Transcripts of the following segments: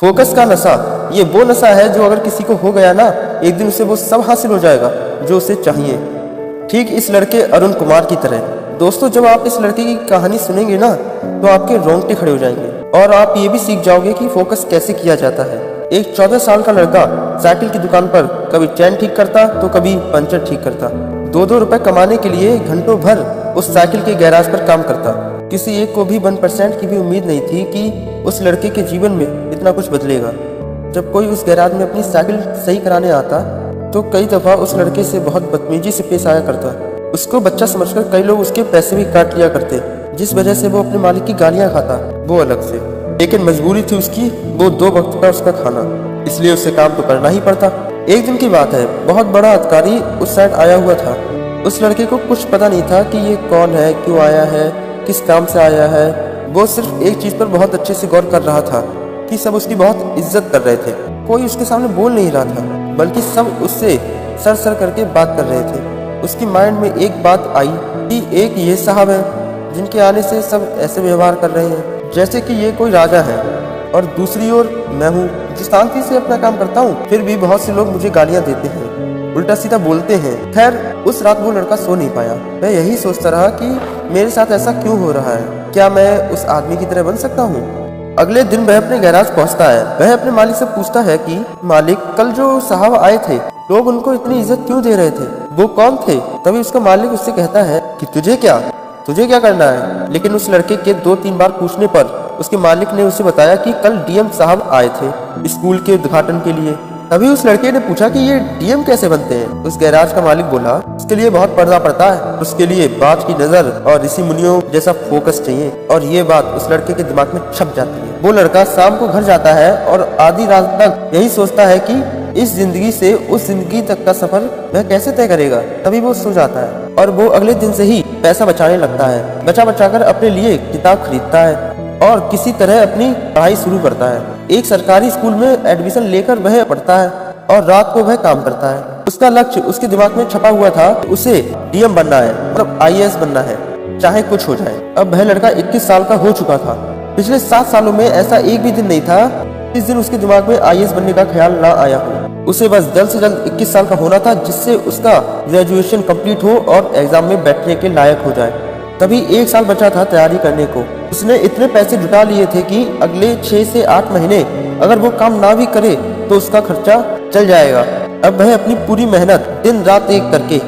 Focus का नशा, ये वो नशा है जो अगर किसी को हो गया ना, एक दिन उसे वो सब हासिल हो जाएगा जो उसे चाहिए। ठीक इस लड़के अरुण कुमार की तरह। दोस्तों, जब आप इस लड़के की कहानी सुनेंगे ना, तो आपके रोंगटे खड़े हो जाएंगे और आप ये भी सीख जाओगे कि फोकस कैसे किया जाता है। एक 14 साल का लड़का साइकिल की दुकान पर कभी चैन ठीक करता तो कभी पंचर ठीक करता। 2-2 रुपए कमाने के लिए घंटों भर उस साइकिल के गैराज पर काम करता। किसी एक को भी 1% की भी उम्मीद नहीं थी कि उस लड़के के जीवन में इतना कुछ बदलेगा। जब कोई उस गैराज में अपनी साइकिल सही कराने आता तो कई दफा उस लड़के से बहुत बदतमीजी से पेश आया करता। उसको बच्चा समझकर कई लोग उसके पैसे भी काट लिया करते, जिस वजह से वो अपने मालिक की गालियां खाता, वो अलग से। लेकिन मजबूरी थी उसकी, वो 2 वक्त का उसका खाना, इसलिए उसे काम तो करना ही पड़ता। एक दिन की बात है, बहुत बड़ा अधिकारी उस साइड आया हुआ था। उस लड़के को कुछ पता नहीं था कि ये कौन है, क्यों आया है, किस काम से आया है। वो सिर्फ एक चीज पर बहुत अच्छे से गौर कर रहा था कि सब उसकी बहुत इज्जत कर रहे थे। कोई उसके सामने बोल नहीं रहा था, बल्कि सब उससे सर सर करके बात कर रहे थे। उसकी माइंड में एक बात आई कि एक ये साहब है जिनके आने से सब ऐसे व्यवहार कर रहे हैं जैसे कि ये कोई राजा है, और दूसरी ओर मैं हूँ जो शांति से अपना काम करता हूँ, फिर भी बहुत से लोग मुझे गालियाँ देते हैं, उल्टा सीधा बोलते हैं। खैर, उस रात वो लड़का सो नहीं पाया। मैं यही सोचता रहा कि मेरे साथ ऐसा क्यों हो रहा है, क्या मैं उस आदमी की तरह बन सकता हूँ। अगले दिन वह अपने गैराज पहुंचता है। वह अपने मालिक से पूछता है कि मालिक, कल जो साहब आए थे, लोग उनको इतनी इज्जत क्यों दे रहे थे, वो कौन थे। तभी उसका मालिक उससे कहता है कि तुझे क्या करना है। लेकिन उस लड़के के 2-3 बार पूछने पर उसके मालिक ने उसे बताया कि कल डीएम साहब आए थे स्कूल के उद्घाटन के लिए। तभी उस लड़के ने पूछा कि ये डीएम कैसे बनते हैं। उस गैराज का मालिक बोला, उसके लिए बहुत पर्दा पड़ता है, उसके लिए बाज की नजर और ऋषि मुनियों जैसा फोकस चाहिए। और ये बात उस लड़के के दिमाग में छप जाती है। वो लड़का शाम को घर जाता है और आधी रात तक यही सोचता है कि इस जिंदगी से उस जिंदगी तक का सफर वह कैसे तय करेगा। तभी वो सो जाता है और वो अगले दिन से ही पैसा बचाने लगता है। बचाकर अपने लिए किताब खरीदता है और किसी तरह अपनी पढ़ाई शुरू करता है। एक सरकारी स्कूल में एडमिशन लेकर वह पढ़ता है और रात को वह काम करता है। उसका लक्ष्य उसके दिमाग में छपा हुआ था, उसे डीएम बनना है, मतलब आईएएस बनना है, चाहे कुछ हो जाए। अब वह लड़का 21 साल का हो चुका था। पिछले 7 सालों में ऐसा एक भी दिन नहीं था इस दिन उसके दिमाग में आईएएस बनने का ख्याल ना आया हो। उसे बस जल्द से जल्द 21 साल का होना था, जिससे उसका ग्रेजुएशन कंप्लीट हो और एग्जाम में बैठने के लायक हो जाए। तभी 1 साल बचा था तैयारी करने को। उसने इतने पैसे जुटा लिए थे कि अगले 6 से 8 महीने अगर वो काम ना भी करे तो उसका खर्चा चल जाएगा। अब वह अपनी पूरी मेहनत दिन रात एक करके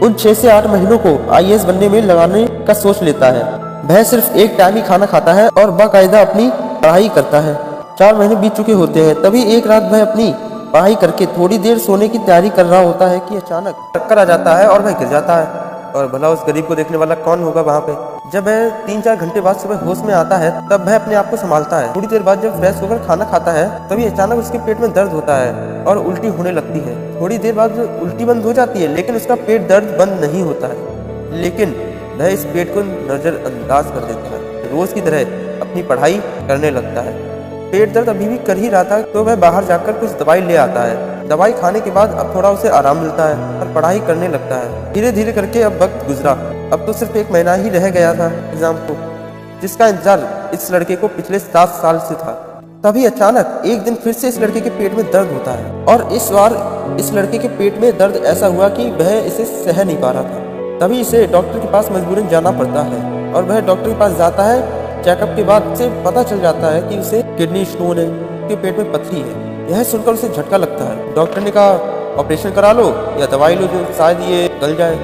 उन 6 से 8 महीनों को आईएएस बनने में लगाने का सोच लेता है। वह सिर्फ एक टाइम ही खाना खाता है और बाकायदा अपनी पढ़ाई करता है। 4 महीने बीत चुके होते हैं। तभी एक रात वह अपनी पढ़ाई करके थोड़ी देर सोने की तैयारी कर रहा होता है कि अचानक चक्कर आ जाता है और वह गिर जाता है। और भला उस गरीब को देखने वाला कौन होगा वहाँ पे। जब वह 3-4 घंटे बाद सुबह होश में आता है, तब वह अपने आप को संभालता है। थोड़ी देर बाद जब फ्रेश होकर खाना खाता है, तभी अचानक उसके पेट में दर्द होता है और उल्टी होने लगती है। थोड़ी देर बाद उल्टी बंद हो जाती है, लेकिन उसका पेट दर्द बंद नहीं होता है। लेकिन वह इस पेट को नजरअंदाज कर देता है। रोज की तरह अपनी पढ़ाई करने लगता है। पेट दर्द अभी भी कर ही रहा था तो वह बाहर जाकर कुछ दवाई ले आता है। दवाई खाने के बाद अब थोड़ा उसे आराम मिलता है और पढ़ाई करने लगता है। धीरे धीरे करके अब वक्त गुजरा। अब तो सिर्फ 1 महीना ही रह गया था एग्जाम को, जिसका इंतजार इस लड़के को पिछले 7 साल से था। तभी अचानक एक दिन फिर से इस लड़के के पेट में दर्द होता है और इस बार इस लड़के के पेट में दर्द ऐसा हुआ कि वह इसे सह नहीं पा रहा था। तभी इसे डॉक्टर के पास मजबूरन जाना पड़ता है और वह डॉक्टर के पास जाता है। चेकअप के बाद से पता चल जाता है कि उसे किडनी स्टोन है, उसके पेट में पथरी है। यह सुनकर उसे झटका लगता है। डॉक्टर ने कहा ऑपरेशन करा लो या दवाई लो जो शायद ये गल जाए,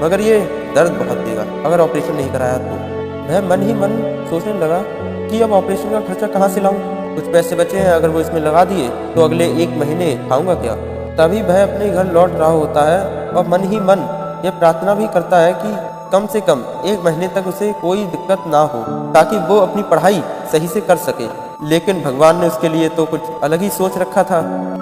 मगर ये दर्द बहुत देगा अगर ऑपरेशन नहीं कराया तो। वह मन ही मन सोचने लगा कि अब ऑपरेशन का खर्चा कहाँ से लाऊं। कुछ पैसे बचे हैं, अगर वो इसमें लगा दिए तो अगले 1 महीने खाऊंगा क्या। तभी वह अपने घर लौट रहा होता है और मन ही मन यह प्रार्थना भी करता है कि कम से कम 1 महीने तक उसे कोई दिक्कत ना हो, ताकि वो अपनी पढ़ाई सही से कर सके। लेकिन भगवान ने उसके लिए तो कुछ अलग ही सोच रखा था।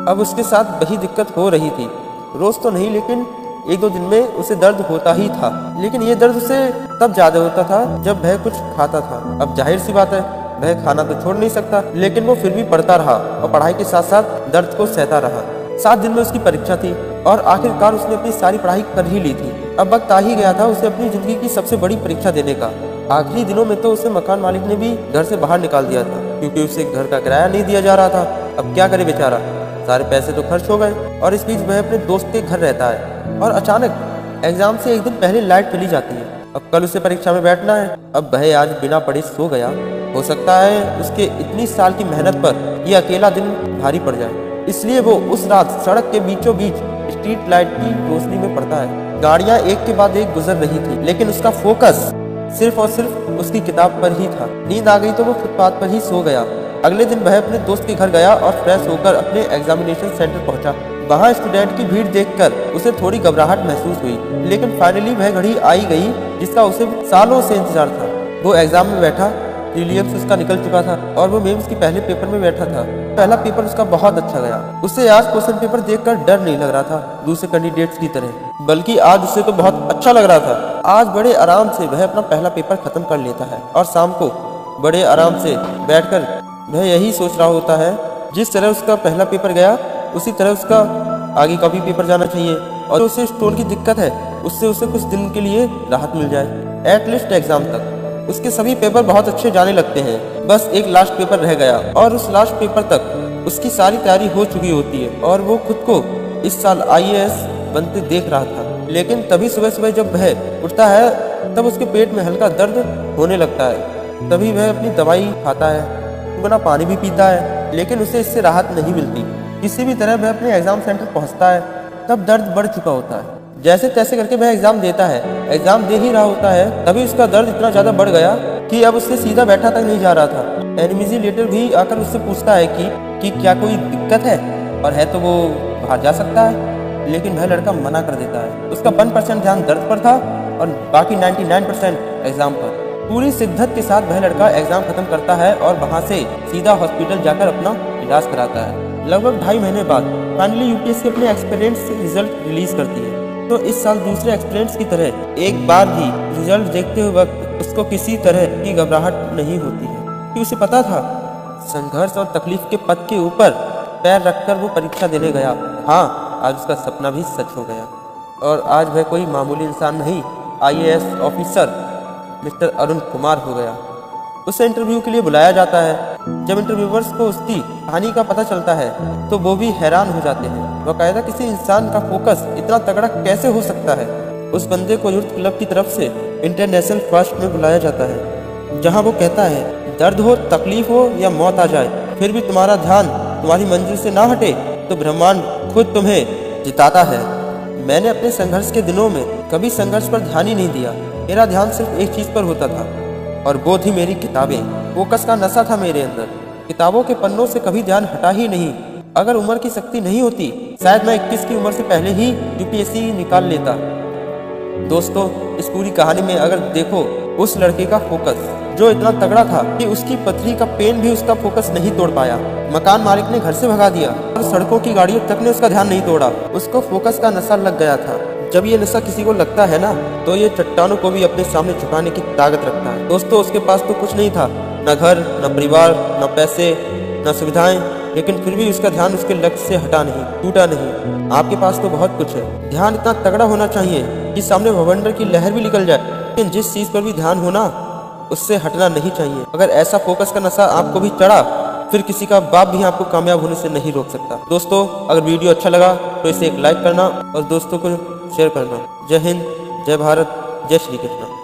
अब उसके साथ वही दिक्कत हो रही थी। रोज तो नहीं, लेकिन 1-2 दिन में उसे दर्द होता ही था। लेकिन ये दर्द उसे तब ज्यादा होता था जब वह कुछ खाता था। अब जाहिर सी बात है, वह खाना तो छोड़ नहीं सकता, लेकिन वो फिर भी पढ़ता रहा और पढ़ाई के साथ साथ दर्द को सहता रहा। 7 दिन में उसकी परीक्षा थी और आखिरकार उसने अपनी सारी पढ़ाई कर ही ली थी। अब वक्त आ ही गया था उसे अपनी जिंदगी की सबसे बड़ी परीक्षा देने का। आखिरी दिनों में तो उसे मकान मालिक ने भी घर से बाहर निकाल दिया था, क्योंकि उसे घर का किराया नहीं दिया जा रहा था। अब क्या करे बेचारा, सारे पैसे तो खर्च हो गए। और इस बीच वह अपने दोस्त के घर रहता है और अचानक एग्जाम से एक दिन पहले लाइट चली जाती है। अब कल उसे परीक्षा में बैठना है। अब वह आज बिना पढ़े सो गया। हो सकता है उसके इतनी साल की मेहनत पर यह अकेला दिन भारी पड़ जाए, इसलिए वो उस रात सड़क के बीचों बीच स्ट्रीट लाइट की रोशनी में पड़ता है। गाड़ियां एक के बाद एक गुजर रही थी, लेकिन उसका फोकस सिर्फ और सिर्फ उसकी किताब पर ही था। नींद आ गई तो वो फुटपाथ पर ही सो गया। अगले दिन वह अपने दोस्त के घर गया और फ्रेश होकर अपने एग्जामिनेशन सेंटर पहुंचा। वहां स्टूडेंट की भीड़ देखकर उसे थोड़ी घबराहट महसूस हुई, लेकिन फाइनली वह घड़ी आई गई जिसका उसे सालों से इंतजार था। वो एग्जाम में बैठा, प्रीलिम्स उसका निकल चुका था और वो मेंस के पहले पेपर में बैठा था। पहला पेपर उसका बहुत अच्छा गया। उसे आज क्वेश्चन पेपर देखकर डर नहीं लग रहा था दूसरे कैंडिडेट्स की तरह, बल्कि आज उसे तो बहुत अच्छा लग रहा था। आज बड़े आराम से वह अपना पहला पेपर खत्म कर लेता है और शाम को बड़े आराम से बैठकर वह यही सोच रहा होता है, जिस तरह उसका पहला पेपर गया उसी तरह उसका आगे का भी पेपर जाना चाहिए और उसे स्टोन की दिक्कत है उससे उसे कुछ दिन के लिए राहत मिल जाए। एटलीस्ट एग्जाम तक उसके सभी पेपर बहुत अच्छे जाने लगते हैं। बस एक लास्ट पेपर रह गया और उस लास्ट पेपर तक उसकी सारी तैयारी हो चुकी होती है और वो खुद को इस साल IAS बनते देख रहा था। लेकिन तभी सुबह सुबह जब वह उठता है तब उसके पेट में हल्का दर्द होने लगता है। तभी वह अपनी दवाई खाता है, गुना पानी भी पीता है, लेकिन उसे इससे राहत नहीं मिलती। किसी भी तरह वह अपने एग्जाम सेंटर पहुंचता है तब दर्द बढ़ चुका होता है। जैसे तैसे करके वह एग्जाम देता है। एग्जाम दे ही रहा होता है तभी उसका दर्द इतना ज्यादा बढ़ गया कि अब उससे सीधा बैठा तक नहीं जा रहा था। इन्विजिलेटर भी आकर उससे पूछता है कि क्या कोई दिक्कत है, और है तो वो बाहर जा सकता है, लेकिन वह लड़का मना कर देता है। उसका 1% ध्यान दर्द पर था और बाकी 99% एग्जाम पर। पूरी शिद्दत के साथ वह लड़का एग्जाम खत्म करता है और वहां से सीधा हॉस्पिटल जाकर अपना इलाज कराता है। लगभग 2.5 महीने बाद फाइनली यूपीएससी अपने एक्सपीरियंस से रिजल्ट रिलीज करती है। तो इस साल दूसरे एक्सपीरियंस की तरह एक बार भी रिजल्ट देखते हुए वक्त उसको किसी तरह की घबराहट नहीं होती है, क्योंकि उसे पता था संघर्ष और तकलीफ के पद के ऊपर पैर रखकर वो परीक्षा देने गया। हाँ, आज उसका सपना भी सच हो गया और आज वह कोई मामूली इंसान नहीं, IAS officer mister Arun Kumar हो गया। उसे इंटरव्यू के लिए बुलाया जाता है। जब इंटरव्यूअर्स को उसकी कहानी का पता चलता है तो वो भी हैरान हो जाते हैं। बाकायदा किसी इंसान का फोकस इतना तगड़ा कैसे हो सकता है। उस बंदे को यूथ क्लब की तरफ से इंटरनेशनल फर्स्ट में बुलाया जाता है, जहां वो कहता है दर्द हो, तकलीफ हो या मौत आ जाए, फिर भी तुम्हारा ध्यान तुम्हारी मंजिल से ना हटे तो ब्रह्मांड खुद तुम्हें जिताता है। मैंने अपने संघर्ष के दिनों में कभी संघर्ष पर ध्यान ही नहीं दिया। मेरा ध्यान सिर्फ एक चीज पर होता था और वो थी मेरी किताबें। फोकस का नशा था मेरे अंदर। किताबों के पन्नों से कभी ध्यान हटा ही नहीं। अगर उम्र की शक्ति नहीं होती शायद मैं 21 की उम्र से पहले ही यूपीएससी निकाल लेता। दोस्तों, इस पूरी कहानी में अगर देखो उस लड़के का फोकस जो इतना तगड़ा था कि उसकी पथरी का पेन भी उसका फोकस नहीं तोड़ पाया। मकान मालिक ने घर से भगा दिया और सड़कों की गाड़ियों तक ने उसका ध्यान नहीं तोड़ा। उसको फोकस का नशा लग गया था। जब ये नशा किसी को लगता है ना तो ये चट्टानों को भी अपने सामने झुकाने की ताकत रखता है। दोस्तों, उसके पास तो कुछ नहीं था, न घर, न परिवार, न पैसे, न सुविधाएं, लेकिन फिर भी उसका ध्यान उसके लक्ष्य से हटा नहीं, टूटा नहीं। आपके पास तो बहुत कुछ है। ध्यान इतना तगड़ा होना चाहिए कि सामने भवंडर की लहर भी निकल जाए, लेकिन जिस चीज पर भी ध्यान होना उससे हटना नहीं चाहिए। अगर ऐसा फोकस का नशा आपको भी चढ़ा फिर किसी का बाप भी आपको कामयाब होने से नहीं रोक सकता। दोस्तों, अगर वीडियो अच्छा लगा तो इसे एक लाइक करना और दोस्तों को शेयर करना। जय हिंद, जय भारत, जय श्री कृष्ण।